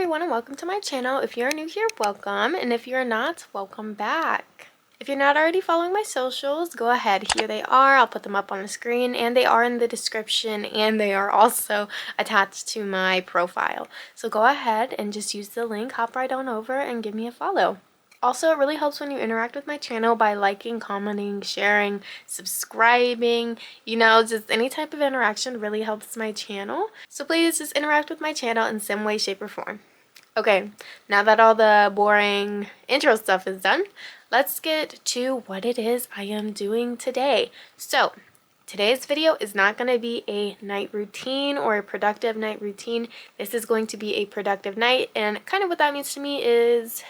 everyone and welcome to my channel. If you're new here, welcome, and if you're not, welcome back. If you're not already following my socials, go ahead. Here they are. I'll put them up on the screen, and they are in the description, and they are also attached to my profile. So go ahead and just use the link, hop right on over, and give me a follow. Also, it really helps when you interact with my channel by liking, commenting, sharing, subscribing. You know, just any type of interaction really helps my channel. So please just interact with my channel in some way, shape, or form. Okay, now that all the boring intro stuff is done, let's get to what it is I am doing today. So, today's video is not going to be a night routine or a productive night routine. This is going to be a productive night, and kind of what that means to me is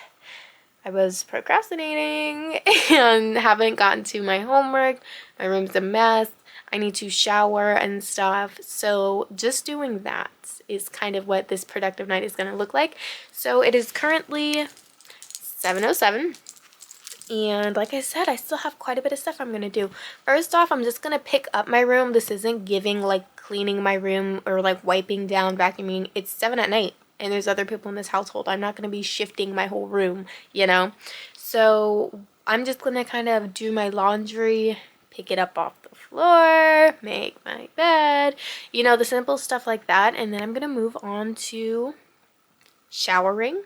I was procrastinating and haven't gotten to my homework. My room's a mess. I need to shower and stuff. So just doing that is kind of what this productive night is going to look like. So it is currently 7:07. And like I said, I still have quite a bit of stuff I'm going to do. First off, I'm just going to pick up my room. This isn't giving like cleaning my room or like wiping down, vacuuming. It's 7 at night. And there's other people in this household. I'm not going to be shifting my whole room, you know. So I'm just going to kind of do my laundry, pick it up off the floor, make my bed, you know, the simple stuff like that. And then I'm going to move on to showering.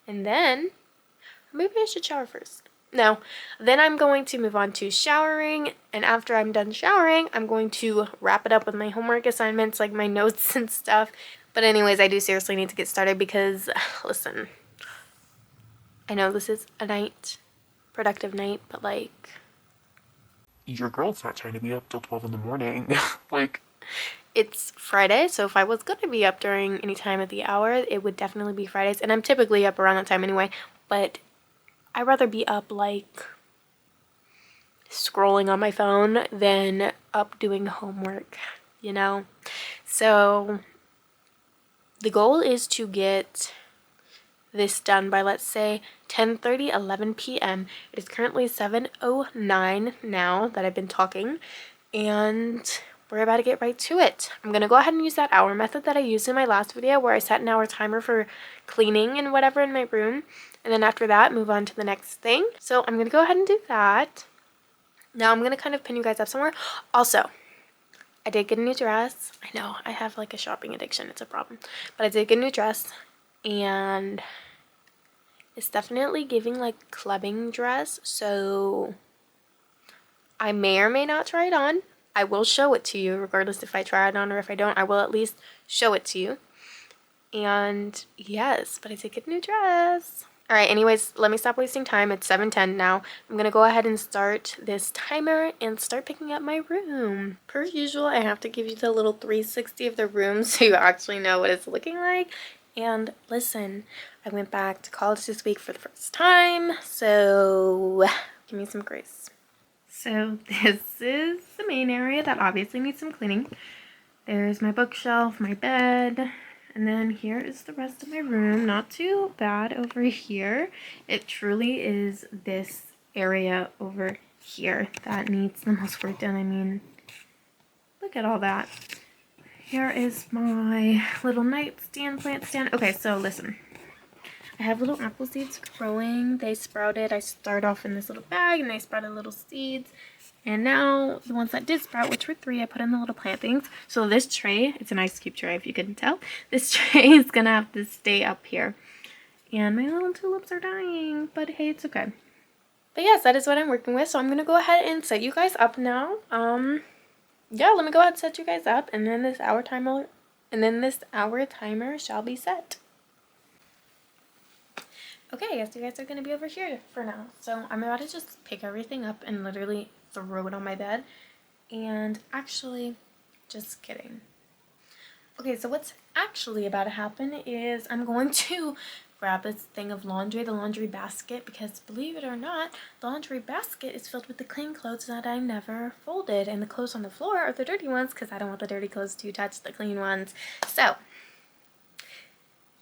And then maybe I should shower first. No, then I'm going to move on to showering, and after I'm done showering, I'm going to wrap it up with my homework assignments, like my notes and stuff. But anyways, I do seriously need to get started because, listen, I know this is a night, productive night, but like, your girl's not trying to be up till 12 in the morning. Like, it's Friday, so if I was going to be up during any time of the hour, it would definitely be Fridays, and I'm typically up around that time anyway, but I'd rather be up like scrolling on my phone than up doing homework, you know? So the goal is to get this done by, let's say, 10:30, 11 p.m. It is currently 7:09 now that I've been talking, and we're about to get right to it. I'm going to go ahead and use that hour method that I used in my last video where I set an hour timer for cleaning and whatever in my room, and then after that, move on to the next thing. So I'm going to go ahead and do that. Now I'm going to kind of pin you guys up somewhere. Also, I did get a new dress. I know, I have like a shopping addiction. It's a problem. But I did get a new dress, and it's definitely giving like clubbing dress. So I may or may not try it on. I will show it to you regardless if I try it on or if I don't. I will at least show it to you. And yes, but I did get a new dress. Alright, anyways, let me stop wasting time. It's 7:10 now. I'm going to go ahead and start this timer and start picking up my room. Per usual, I have to give you the little 360 of the room so you actually know what it's looking like. And listen, I went back to college this week for the first time, so give me some grace. So this is the main area that obviously needs some cleaning. There's my bookshelf, my bed. And then here is the rest of my room. Not too bad over here. It truly is this area over here that needs the most work done. I mean, look at all that. Here is my little nightstand, plant stand. Okay, so listen. I have little apple seeds growing. They sprouted. I start off in this little bag and they sprouted little seeds. And now the ones that did sprout, which were 3, I put in the little plant things. So this tray, it's an ice cube tray if you couldn't tell. This tray is going to have to stay up here. And my little tulips are dying, but hey, it's okay. But yes, that is what I'm working with. So I'm going to go ahead and set you guys up now. Yeah, let me go ahead and set you guys up. And then this hour timer shall be set. Okay, I guess you guys are going to be over here for now. So I'm about to just pick everything up and literally throw it on my bed. And actually, just kidding. Okay, so what's actually about to happen is I'm going to grab this thing of laundry, the laundry basket, because believe it or not, the laundry basket is filled with the clean clothes that I never folded. And the clothes on the floor are the dirty ones because I don't want the dirty clothes to touch the clean ones. So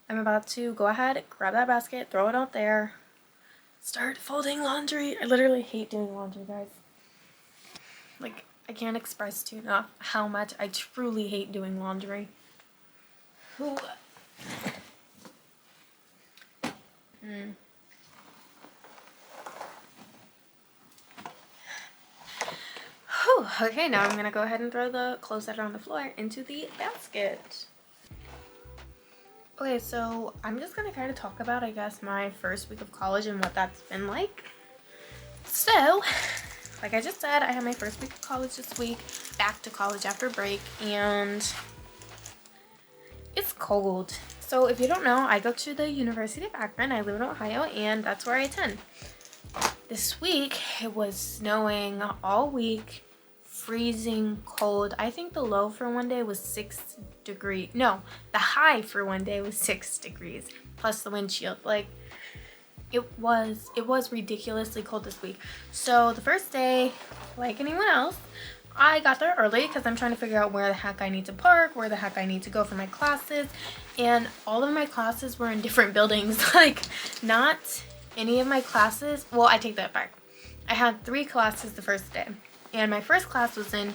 I'm about to go ahead, grab that basket, throw it out there, start folding laundry. I literally hate doing laundry, guys. Like, I can't express to you enough how much I truly hate doing laundry. Ooh. Whew, okay, now I'm gonna go ahead and throw the clothes that are on the floor into the basket. Okay, so I'm just gonna kind of talk about, I guess, my first week of college and what that's been like. So, like I just said, I had my first week of college this week, back to college after break, and it's cold. So if you don't know, I go to the University of Akron. I live in Ohio, and that's where I attend. This week, it was snowing all week, freezing cold. I think the low for one day was 6 degrees. No, the high for one day was 6 degrees, plus the windshield. Like, it was ridiculously cold this week. So the first day, like anyone else, I got there early because I'm trying to figure out where the heck I need to park, where the heck I need to go for my classes. And all of my classes were in different buildings. Like, not any of my classes. Well, I take that back. I had 3 classes the first day. And my first class was in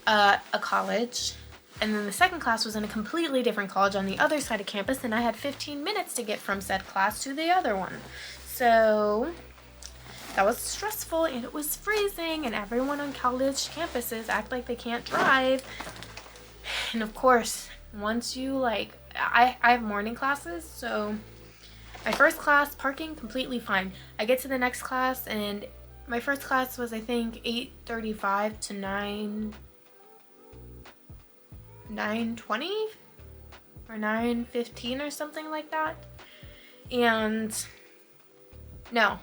a college. And then the second class was in a completely different college on the other side of campus. And I had 15 minutes to get from said class to the other one. So that was stressful, and it was freezing, and everyone on college campuses act like they can't drive. And of course, once you I have morning classes, so my first class, parking completely fine. I get to the next class, and my first class was, I think, 8:35 to 9:20 or 9:15 or something like that. And no,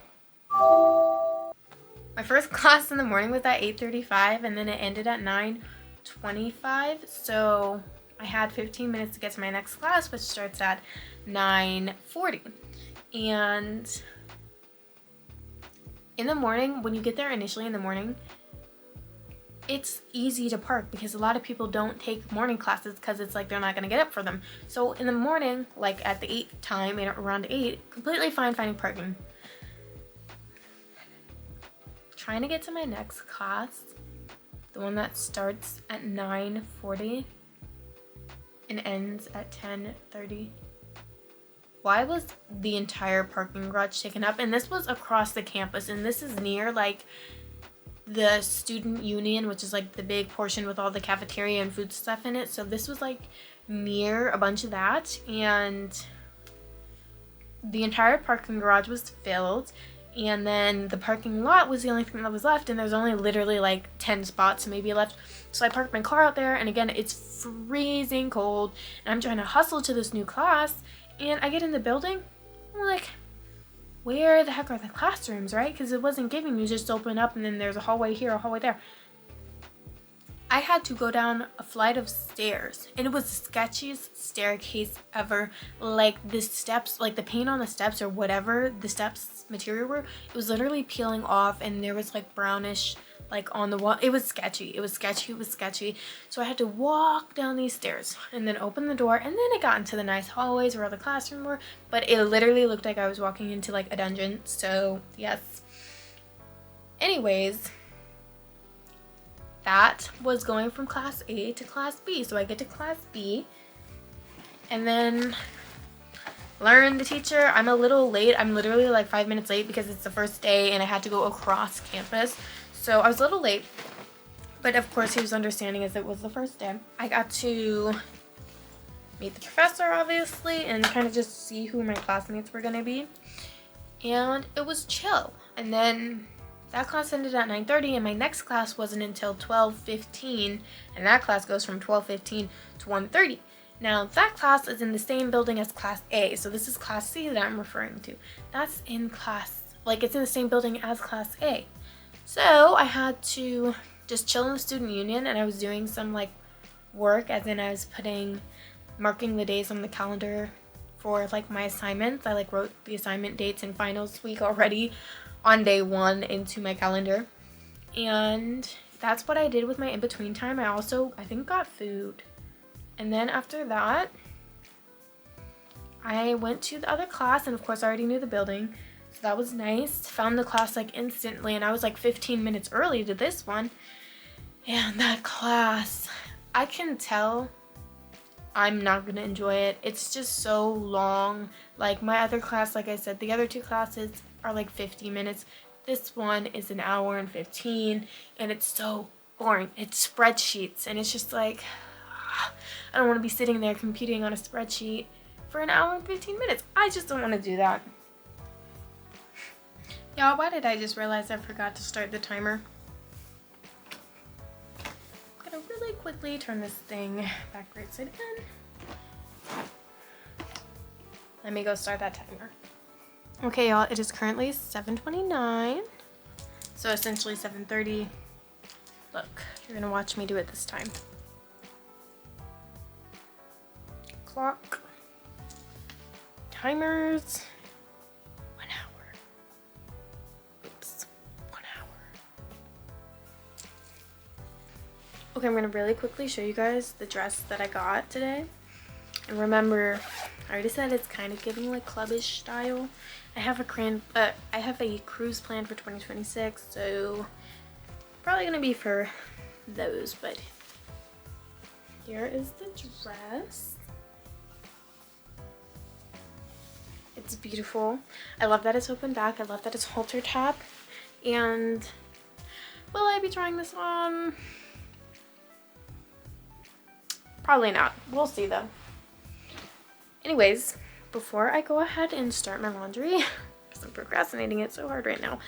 my first class in the morning was at 8:35, and then it ended at 9:25. So I had 15 minutes to get to my next class, which starts at 9:40. And in the morning, when you get there initially in the morning, it's easy to park because a lot of people don't take morning classes because it's like they're not going to get up for them. So in the morning, like at the 8 time, around 8, completely fine finding parking. Trying to get to my next class, the one that starts at 9:40 and ends at 10:30. Why was the entire parking garage taken up? And this was across the campus, and this is near like the student union, which is like the big portion with all the cafeteria and food stuff in it. So this was like near a bunch of that, and the entire parking garage was filled. And then the parking lot was the only thing that was left, and there's only literally like 10 spots maybe left. So I parked my car out there, and again, it's freezing cold, and I'm trying to hustle to this new class, and I get in the building, I'm like, where the heck are the classrooms, right? Because it wasn't giving me just open up, and then there's a hallway here, a hallway there. I had to go down a flight of stairs, and it was the sketchiest staircase ever. Like the steps, like the paint on the steps or whatever the steps material were, it was literally peeling off, and there was like brownish like on the wall. It was sketchy. So I had to walk down these stairs and then open the door, and then I got into the nice hallways where all the classrooms were, but it literally looked like I was walking into like a dungeon. So yes. Anyways, that was going from class A to class B. So I get to class B, and then learn the teacher. I'm a little late. I'm literally like 5 minutes late because it's the first day and I had to go across campus. So I was a little late, but of course he was understanding as it was the first day. I got to meet the professor, obviously, and kind of just see who my classmates were going to be. And it was chill. And then that class ended at 9:30, and my next class wasn't until 12:15, and that class goes from 12:15 to 1:30. Now, that class is in the same building as class A, so this is class C that I'm referring to. That's in class, like it's in the same building as class A. So I had to just chill in the student union, and I was doing some like work, as in I was marking the days on the calendar for like my assignments. I like wrote the assignment dates and finals week already on day 1 into my calendar, and that's what I did with my in-between time. I also, I think, got food, and then after that I went to the other class, and of course I already knew the building, so that was nice. Found the class like instantly, and I was like 15 minutes early to this one. And that class, I can tell I'm not gonna enjoy it. It's just so long. Like my other class, like I said, the other two classes are like 50 minutes. This one is an hour and 15, and it's so boring. It's spreadsheets, and it's just like, I don't want to be sitting there computing on a spreadsheet for an hour and 15 minutes. I just don't want to do that. Y'all, why did I just realize I forgot to start the timer? I'm gonna really quickly turn this thing back right side in. Let me go start that timer. Okay, y'all, it is currently 7:29. So essentially 7:30. Look, you're gonna watch me do it this time. Clock. Timers. 1 hour. Oops, 1 hour. Okay, I'm gonna really quickly show you guys the dress that I got today. And remember, I already said it's kind of giving like clubbish style. I have a cruise planned for 2026, so probably gonna be for those. But here is the dress. It's beautiful. I love that it's open back. I love that it's halter top. And will I be trying this on? Probably not. We'll see though. Anyways, before I go ahead and start my laundry, because I'm procrastinating it so hard right now,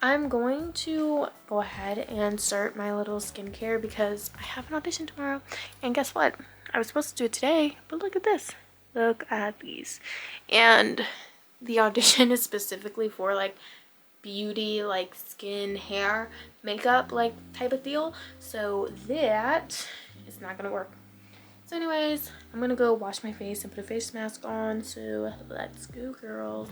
I'm going to go ahead and start my little skincare because I have an audition tomorrow. And guess what? I was supposed to do it today, but look at this. Look at these. And the audition is specifically for like beauty, like skin, hair, makeup, like type of deal. So that is not gonna work. So anyways, I'm gonna go wash my face and put a face mask on. So let's go, girls.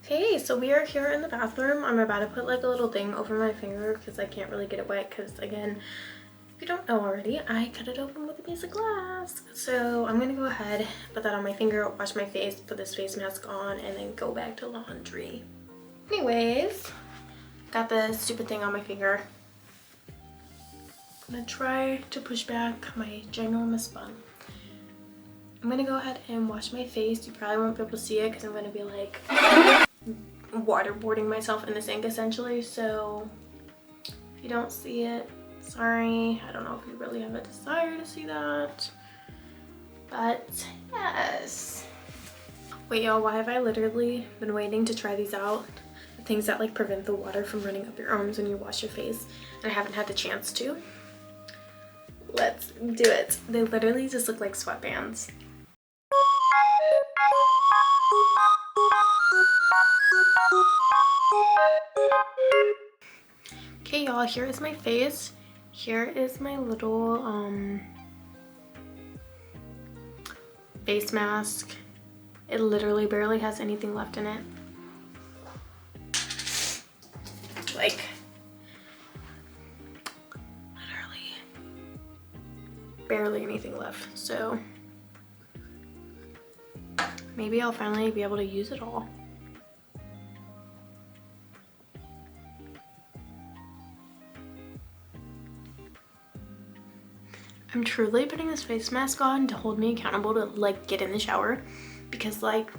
Okay, so we are here in the bathroom. I'm about to put like a little thing over my finger because I can't really get it wet because, again, if you don't know already, I cut it open with a piece of glass. So I'm gonna go ahead, put that on my finger, wash my face, put this face mask on, and then go back to laundry. Anyways, got the stupid thing on my finger. I'm gonna try to push back my ginormous bun. I'm gonna go ahead and wash my face. You probably won't be able to see it because I'm gonna be like waterboarding myself in the sink essentially. So if you don't see it, sorry. I don't know if you really have a desire to see that, but yes. Wait, y'all, why have I literally been waiting to try these out? The things that like prevent the water from running up your arms when you wash your face, and I haven't had the chance to. Let's do it. They literally just look like sweatbands. Okay, y'all, here is my face. Here is my little face mask. It literally barely has anything left in it. Like, literally barely anything left. So maybe I'll finally be able to use it all. I'm truly putting this face mask on to hold me accountable to like get in the shower, because like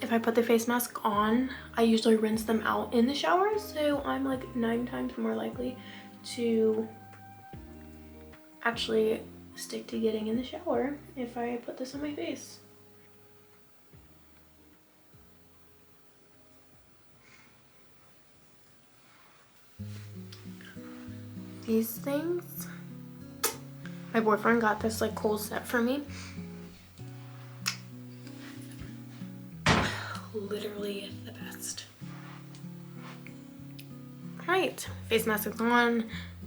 if I put the face mask on, I usually rinse them out in the shower, so I'm like 9 times more likely to actually stick to getting in the shower if I put this on my face. These things, my boyfriend got this like whole set for me. Literally the best. Alright, face mask is on.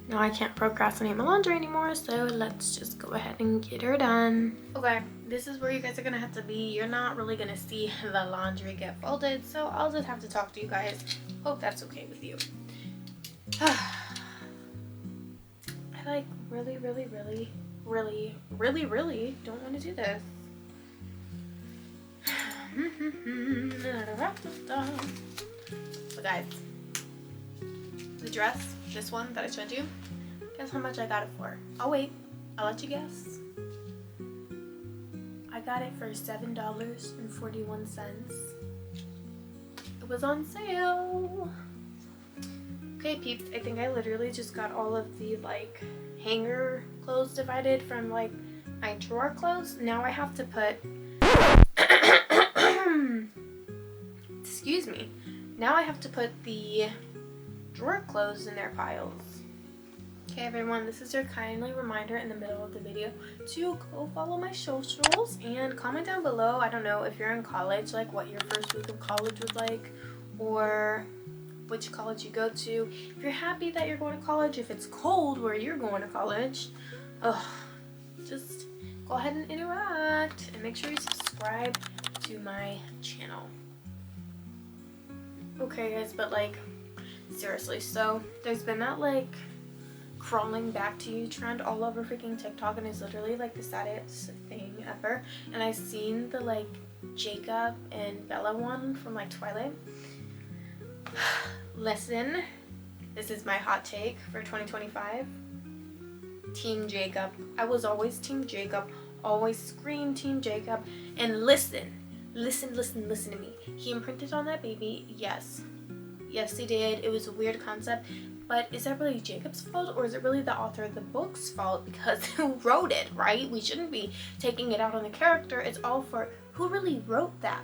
Now I can't procrastinate my laundry anymore, so let's just go ahead and get her done. Okay, this is where you guys are gonna have to be. You're not really gonna see the laundry get folded, so I'll just have to talk to you guys. Hope that's okay with you. I like really don't want to do this. So guys, the dress, this one that I showed you, guess how much I got it for? I'll wait, I'll let you guess. got it for $7.41. It was on sale. Okay, peeps, I think I literally just got all of the like hanger clothes divided from like my drawer clothes. Now I have to put excuse me. Now I have to put the drawer clothes in their piles. Okay everyone, this is your kindly reminder in the middle of the video to go follow my socials and comment down below. I don't know if you're in college, like what your first week of college was like, or which college you go to. If you're happy that you're going to college, if it's cold where you're going to college, just go ahead and interact and make sure you subscribe to my channel. Okay guys, but like seriously, so there's been that like crawling back to you trend all over freaking TikTok, and it's literally like the saddest thing ever. And I've seen the like Jacob and Bella one from like Twilight. Listen, this is my hot take for 2025. Team Jacob. I was always Team Jacob, always scream Team Jacob. And listen to me. He imprinted on that baby, yes, he did. It was a weird concept, but is that really Jacob's fault, or is it really the author of the book's fault? Because who wrote it, right? We shouldn't be taking it out on the character. It's all for who really wrote that.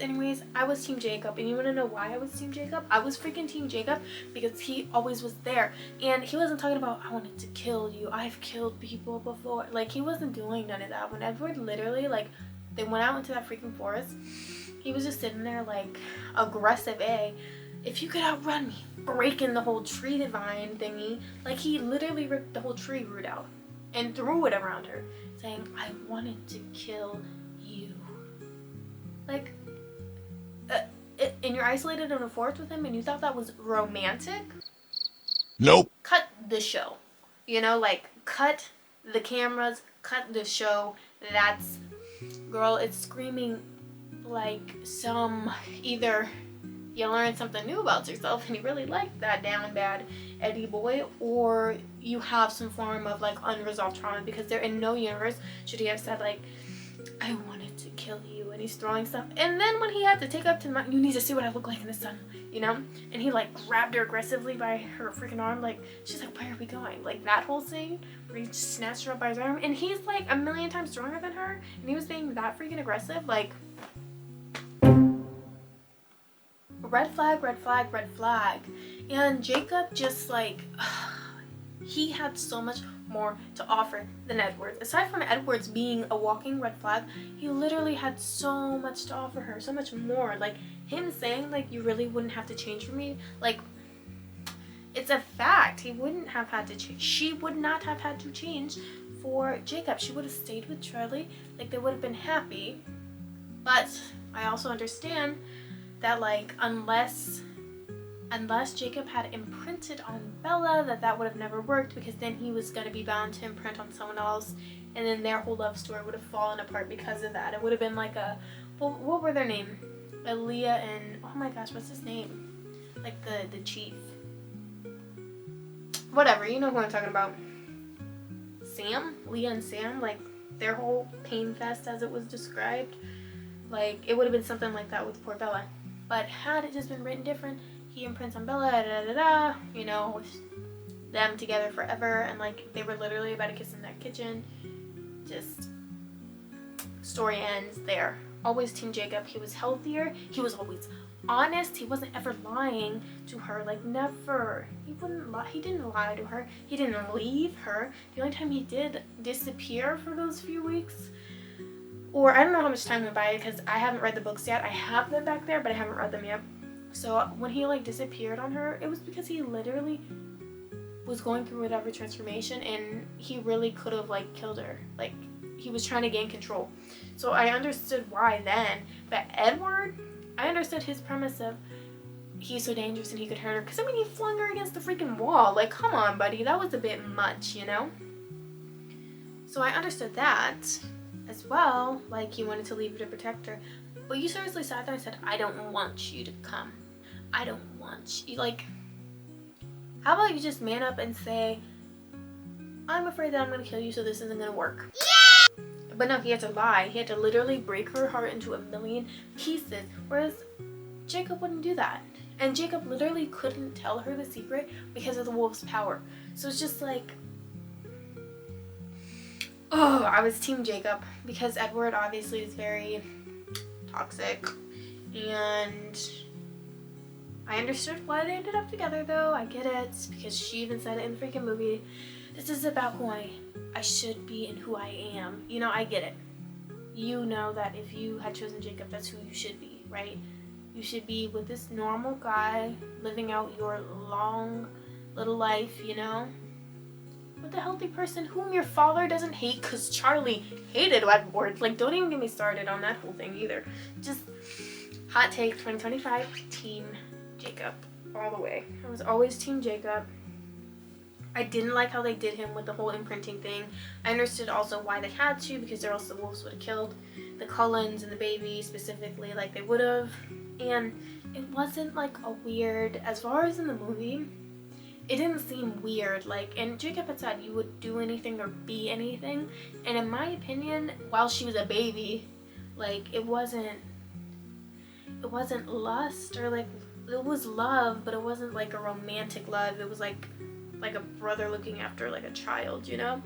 Anyways, I was Team Jacob, and you want to know why I was Team Jacob? I was freaking Team Jacob because he always was there, and he wasn't talking about, I wanted to kill you, I've killed people before. Like, he wasn't doing none of that. When Edward literally, like, they went out into that freaking forest, he was just sitting there, like, aggressive, if you could outrun me, breaking the whole tree divine thingy. Like, he literally ripped the whole tree root out and threw it around her, saying, I wanted to kill you. Like, and you're isolated in a forest with him, and you thought that was romantic? Nope. Cut the show. You know, like, cut the cameras, cut the show. That's, girl, it's screaming like some, either you learn something new about yourself and you really like that down bad Eddie boy, or you have some form of like unresolved trauma, because there in no universe should he have said like, I wanted to kill you, and he's throwing stuff, and then when he had to take up to the mountain, you need to see what I look like in the sun, you know, and he like grabbed her aggressively by her freaking arm, like she's like, where are we going? Like that whole scene where he just snatched her up by his arm, and he's like a million times stronger than her, and he was being that freaking aggressive. Like, red flag, red flag, red flag. And Jacob just like he had so much more to offer than Edward. Aside from Edward's being a walking red flag, he literally had so much to offer her, so much more. Like him saying like, you really wouldn't have to change for me, like it's a fact. He wouldn't have had to change. She would not have had to change for Jacob. She would have stayed with Charlie, like they would have been happy. But I also understand that like unless Jacob had imprinted on Bella, that would have never worked, because then he was going to be bound to imprint on someone else, and then their whole love story would have fallen apart because of that. It would have been like a, well, what were their name? Aaliyah and, oh my gosh, what's his name? Like the chief. Whatever, you know who I'm talking about. Sam? Leah and Sam, like their whole pain fest as it was described. Like it would have been something like that with poor Bella. But had it just been written different, he imprints on Bella, you know, with them together forever, and like they were literally about to kiss in that kitchen. Just story ends there. Always Team Jacob. He was healthier. He was always honest. He wasn't ever lying to her. Like never. He wouldn't lie. He didn't lie to her. He didn't leave her. The only time he did disappear for those few weeks, or I don't know how much time went by because I haven't read the books yet. I have them back there, but I haven't read them yet. So when he like disappeared on her, it was because he literally was going through whatever transformation, and he really could have like killed her. Like he was trying to gain control. So I understood why then. But Edward, I understood his premise of he's so dangerous and he could hurt her. Because I mean, he flung her against the freaking wall. Like, come on, buddy. That was a bit much, you know? So I understood that as well. Like, he wanted to leave her to protect her. But you seriously sat there and said, I don't want you to come. I don't want you. Like, How about you just man up and say, I'm afraid that I'm gonna kill you, so this isn't gonna work. But no, he had to lie. He had to literally break her heart into a million pieces. Whereas Jacob wouldn't do that. And Jacob literally couldn't tell her the secret because of the wolf's power. So it's just like, oh, I was team Jacob because Edward obviously is very toxic. And I understood why they ended up together though. I get it because she even said it in the freaking movie. This is about who I should be and who I am. You know, I get it. You know that if you had chosen Jacob, that's who you should be, right? You should be with this normal guy, living out your long little life, you know? With a healthy person whom your father doesn't hate, because Charlie hated Edward. Like, don't even get me started on that whole thing either. Just hot take 2025, team Jacob all the way. I was always team Jacob. I didn't like how they did him with the whole imprinting thing. I understood also why they had to, because or else the wolves would have killed the Cullens and the baby specifically, like they would have. And it wasn't like a weird, as far as in the movie, it didn't seem weird. Like, and Jacob had said you would do anything or be anything. And in my opinion, while she was a baby, like it wasn't lust or like, it was love, but it wasn't like a romantic love. It was like a brother looking after like a child, you know,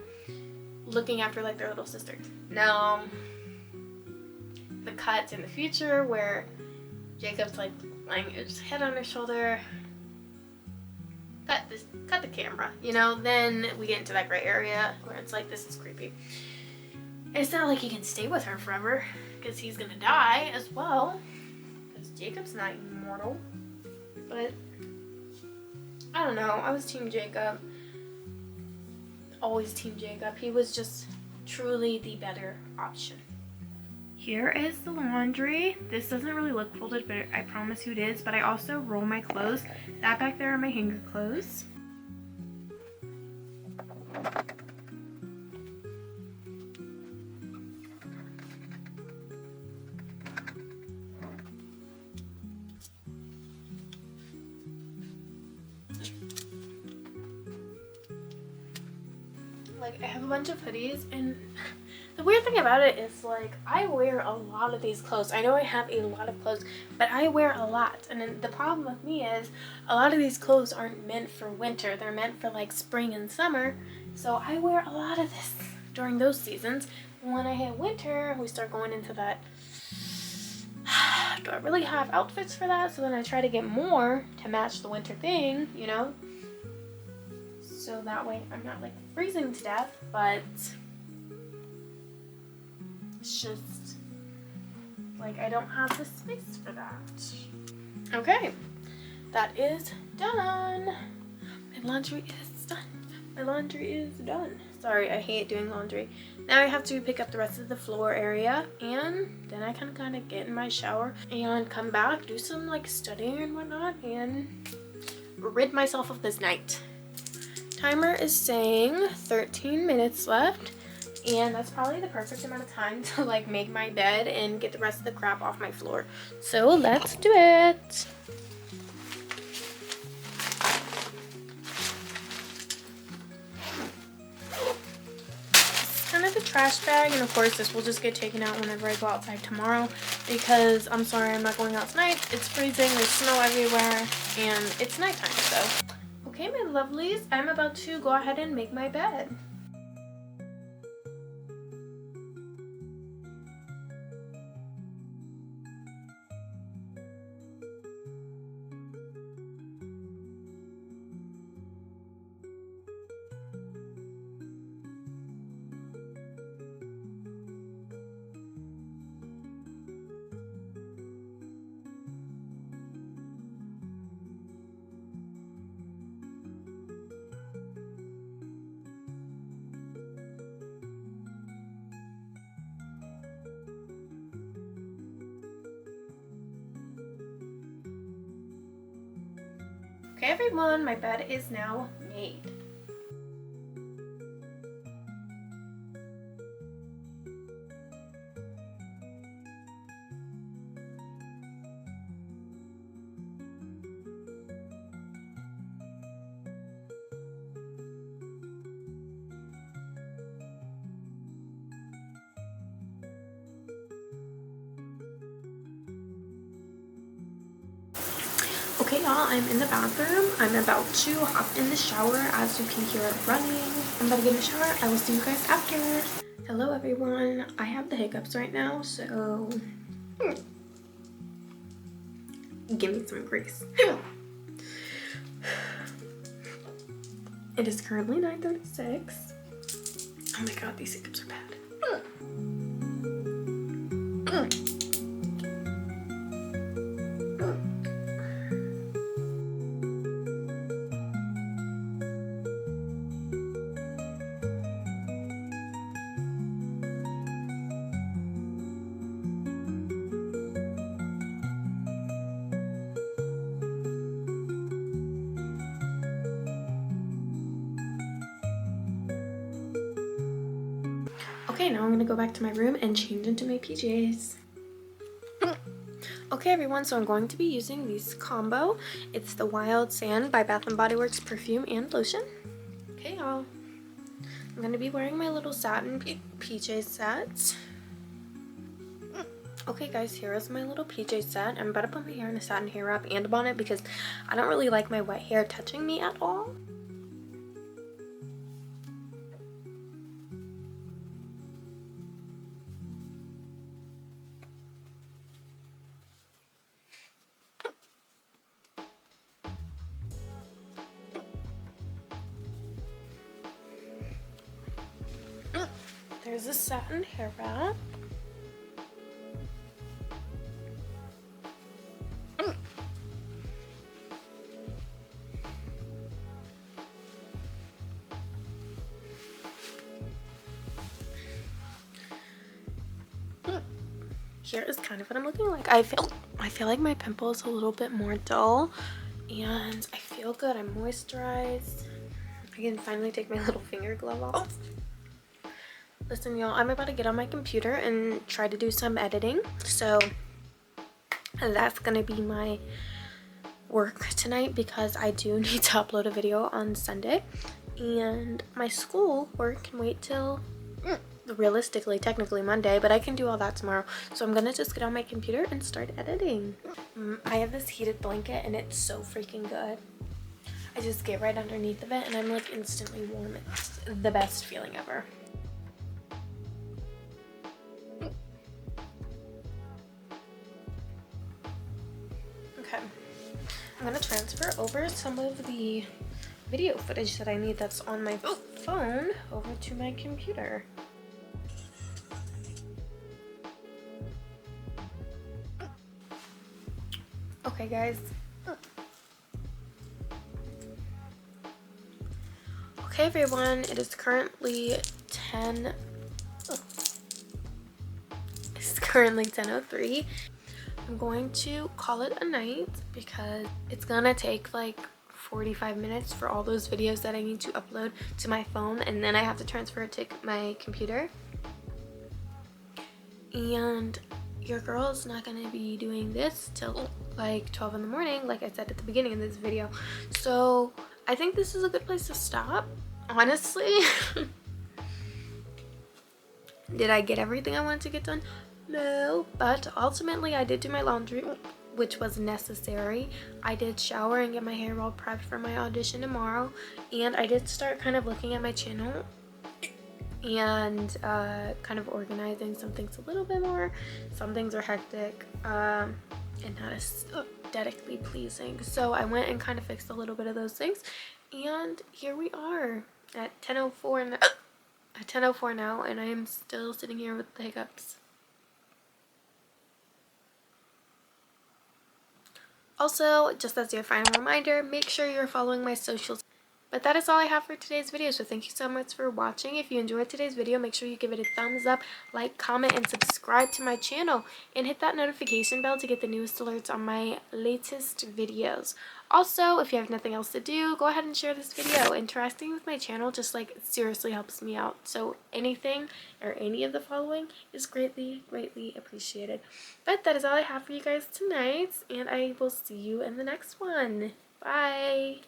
looking after like their little sister. Now the cut in the future where Jacob's like laying his head on her shoulder, cut the camera, you know, then we get into that gray area where it's like, this is creepy. It's not like he can stay with her forever because he's gonna die as well, because Jacob's not immortal. But I don't know, I was team Jacob. Always team Jacob. He was just truly the better option. Here is the laundry. This doesn't really look folded, but I promise you it is. But I also roll my clothes. That back there are my hanger clothes. Like, I have a bunch of hoodies, and the weird thing about it is, like, I wear a lot of these clothes. I know I have a lot of clothes, but I wear a lot. And then the problem with me is a lot of these clothes aren't meant for winter. They're meant for, like, spring and summer. So I wear a lot of this during those seasons. And when I hit winter, we start going into that, do I really have outfits for that? So then I try to get more to match the winter thing, you know? So that way I'm not like freezing to death, but it's just like I don't have the space for that. Okay, that is done. My laundry is done. My laundry is done. Sorry, I hate doing laundry. Now I have to pick up the rest of the floor area, and then I can kind of get in my shower and come back, do some like studying and whatnot, and rid myself of this night. Timer is saying 13 minutes left, and that's probably the perfect amount of time to like make my bed and get the rest of the crap off my floor. So let's do it. This is kind of the trash bag, and of course this will just get taken out whenever I go outside tomorrow, because I'm sorry, I'm not going out tonight. It's freezing, there's snow everywhere, and it's nighttime, so. Okay, my lovelies, I'm about to go ahead and make my bed. Okay everyone, my bed is now made. Hey y'all, I'm in the bathroom. I'm about to hop in the shower. As you can hear it running. I'm about to get in the shower. I will see you guys after. Hello everyone. I have the hiccups right now, so give me some grace. It is currently 9:36. Oh my god, these hiccups are bad. Okay, now I'm gonna go back to my room and change into my PJs. Okay everyone, so I'm going to be using this combo. It's the Wild Sand by Bath & Body Works perfume and lotion. Okay y'all, I'm gonna be wearing my little satin PJ set. Okay guys, here is my little PJ set. I'm about to put my hair in a satin hair wrap and a bonnet because I don't really like my wet hair touching me at all. There's a satin hair wrap. Here is kind of what I'm looking like. I feel like my pimple is a little bit more dull and I feel good. I'm moisturized. I can finally take my little finger glove off. Listen y'all, I'm about to get on my computer and try to do some editing. So that's gonna be my work tonight because I do need to upload a video on Sunday. And my school work can wait till realistically technically Monday, but I can do all that tomorrow. So I'm gonna just get on my computer and start editing. I have this heated blanket and it's so freaking good. I just get right underneath of it and I'm like instantly warm. It's the best feeling ever. Okay, I'm gonna transfer over some of the video footage that I need that's on my phone over to my computer. Okay guys. Okay everyone, it is currently 10:03. I'm going to call it a night because it's gonna take like 45 minutes for all those videos that I need to upload to my phone, and then I have to transfer it to my computer. And your girl is not gonna be doing this till like 12 in the morning, like I said at the beginning of this video. So I think this is a good place to stop, honestly. Did I get everything I wanted to get done? No, but ultimately I did do my laundry, which was necessary. I did shower and get my hair all prepped for my audition tomorrow, and I did start kind of looking at my channel and kind of organizing some things a little bit more. Some things are hectic and not aesthetically pleasing, so I went and kind of fixed a little bit of those things, and here we are at 10:04 now, and I am still sitting here with the hiccups. Also, just as your final reminder, make sure you're following my socials. But that is all I have for today's video, so thank you so much for watching. If you enjoyed today's video, make sure you give it a thumbs up, like, comment, and subscribe to my channel. And hit that notification bell to get the newest alerts on my latest videos. Also, if you have nothing else to do, go ahead and share this video. Interacting with my channel just like seriously helps me out. So anything or any of the following is greatly, greatly appreciated. But that is all I have for you guys tonight, and I will see you in the next one. Bye!